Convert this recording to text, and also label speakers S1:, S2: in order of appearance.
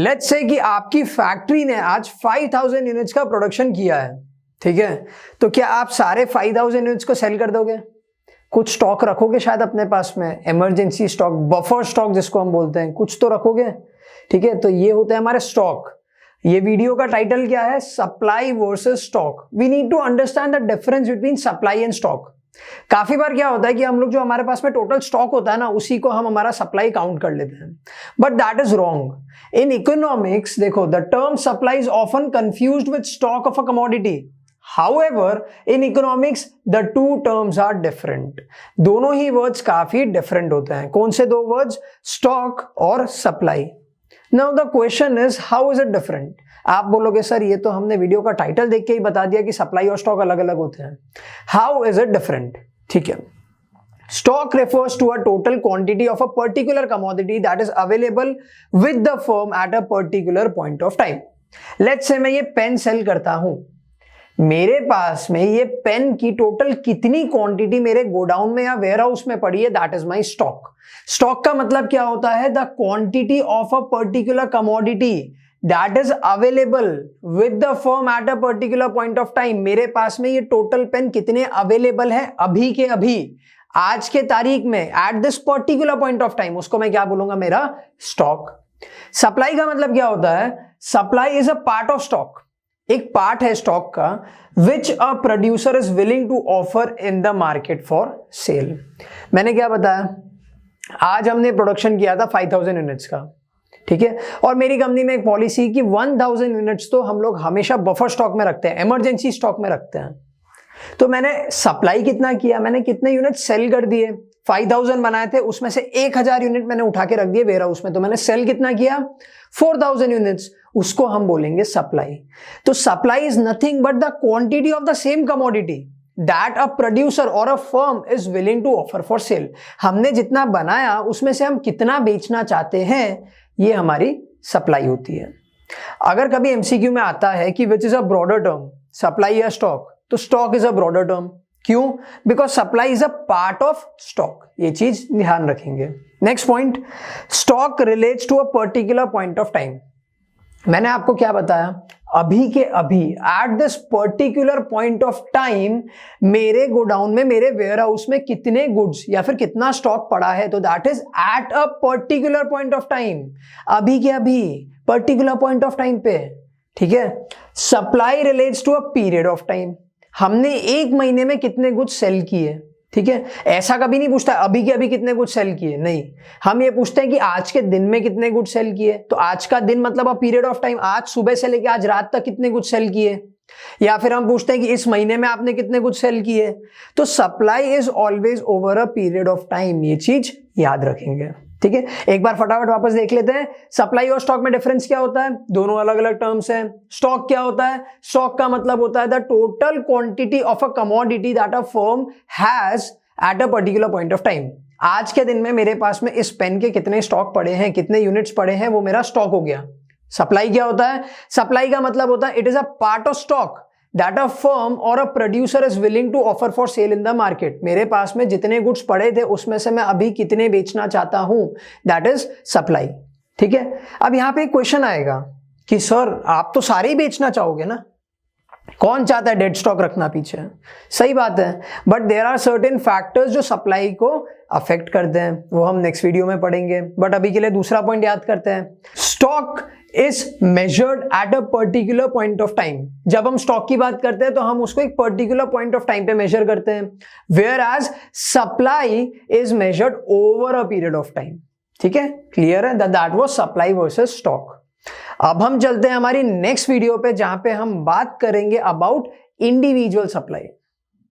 S1: Let's say कि आपकी factory ने आज 5000 यूनिट्स का प्रोडक्शन किया है, ठीक है, तो क्या आप सारे 5000 यूनिट्स को सेल कर दोगे? कुछ स्टॉक रखोगे शायद अपने पास में, इमरजेंसी स्टॉक, बफर स्टॉक जिसको हम बोलते हैं, कुछ तो रखोगे, ठीक है। तो ये होते हैं हमारे स्टॉक। ये वीडियो का टाइटल क्या है? Supply versus stock. We need to understand the difference between supply and stock. काफी बार क्या होता है कि हम लोग जो हमारे पास में टोटल स्टॉक होता है ना, उसी को हम हमारा सप्लाई काउंट कर लेते हैं, but that is wrong. In economics देखो, the term supply is often confused with stock of a commodity. However, in economics, the two terms are different. दोनों ही वर्ड्स काफी डिफरेंट होते हैं। कौन से दो वर्ड्स? स्टॉक और supply. Now the question is, how is it different? आप बोलोगे सर ये तो हमने वीडियो का टाइटल देख के ही बता दिया कि सप्लाई और स्टॉक अलग अलग होते हैं। How is it different? ठीक है, Stock refers to a total quantity of a particular commodity that is available with the firm at a particular point of time. Let's say मैं ये पेन सेल करता हूं, मेरे पास में ये पेन की टोटल कितनी क्वांटिटी मेरे गोडाउन में या वेयर हाउस में पड़ी है, that is my stock. Stock का मतलब क्या होता है? The quantity of a particular commodity that is available with the firm at a particular point of time. मेरे पास में ये टोटल पेन कितने अवेलेबल है अभी के अभी, आज के तारीख में, eight this particular point of time, उसको मैं क्या बोलूंगा? मेरा स्टॉक। सप्लाई का मतलब क्या होता है? Supply is a part of stock, एक पार्ट है स्टॉक का, which a producer is willing to offer in the market for sale. मैंने क्या बताया? आज हमने प्रोडक्शन किया था 5000 यूनिट्स का, ठीक है, और मेरी कंपनी में एक पॉलिसी कि 1000 यूनिट्स तो हम लोग हमेशा बफर स्टॉक में रखते हैं, इमरजेंसी स्टॉक में रखते हैं। तो मैंने सप्लाई कितना किया? मैंने कितने यूनिट सेल कर दिए? 5000 बनाए थे, उसमें से 1000 यूनिट मैंने उठा के रख दिए वेयर हाउस में, तो मैंने सेल कितना किया? 4000 यूनिट्स। उसको हम बोलेंगे सप्लाई। तो supply is nothing but the quantity of the same commodity that a producer or a firm is willing to offer for sale. हमने जितना बनाया उसमें से हम कितना बेचना चाहते हैं, ये हमारी सप्लाई होती है। अगर कभी एमसीक्यू में आता है कि which is a broader term, supply या स्टॉक, तो stock is a broader term. क्यों? Because supply is a part of stock. ये चीज ध्यान रखेंगे। Next point, stock relates to a particular point of time. मैंने आपको क्या बताया? अभी के अभी, at this particular point of time, मेरे गोडाउन में, मेरे वेयर हाउस में कितने गुड्स या फिर कितना स्टॉक पड़ा है, तो that is at a particular point of time, अभी के अभी, पर्टिकुलर पॉइंट ऑफ टाइम पे, ठीक है। Supply relates to a period of time. हमने एक महीने में कितने गुड्स सेल किए, ठीक है। ऐसा कभी नहीं पूछता अभी के अभी कितने गुड्स सेल किए, नहीं, हम ये पूछते हैं कि आज के दिन में कितने गुड्स सेल किए। तो आज का दिन मतलब अ पीरियड ऑफ टाइम, आज सुबह से लेकर आज रात तक कितने गुड्स सेल किए। या फिर हम पूछते हैं कि इस महीने में आपने कितने गुड्स सेल किए। तो supply is always over a period of time, ये चीज याद रखेंगे, ठीक है। एक बार फटाफट वापस देख लेते हैं, सप्लाई और स्टॉक में डिफरेंस क्या होता है? दोनों अलग अलग टर्म्स हैं। स्टॉक क्या होता है? स्टॉक का मतलब होता है the total quantity of a commodity that a firm has at a particular point of time. आज के दिन में मेरे पास में इस पेन के कितने स्टॉक पड़े हैं, कितने यूनिट्स पड़े हैं, वो मेरा स्टॉक हो गया। सप्लाई क्या होता है? सप्लाई का मतलब होता है it is a part of stock that a firm or a producer is willing to offer for sale in the market. मेरे पास में जितने गुड्स पड़े थे उसमें से मैं अभी कितने बेचना चाहता हूं, that is supply, ठीक है। अब यहां पे एक क्वेश्चन आएगा कि सर आप तो सारे ही बेचना चाहोगे ना, कौन चाहता है डेड स्टॉक रखना पीछे? सही बात है, but there are certain factors जो सप्लाई को अफेक्ट करते हैं, वो हम नेक्स्ट वीडियो में पढ़ेंगे। बट अभी के लिए दूसरा पॉइंट याद करते हैं। Stock is measured at a particular point of time. जब हम स्टॉक की बात करते हैं तो हम उसको एक पर्टिकुलर पॉइंट ऑफ टाइम पे मेजर करते हैं, whereas supply is measured over a period of time, ठीक है। क्लियर है? That was supply versus stock. अब हम चलते हैं हमारी नेक्स्ट वीडियो पे, जहां पे हम बात करेंगे अबाउट इंडिविजुअल सप्लाई।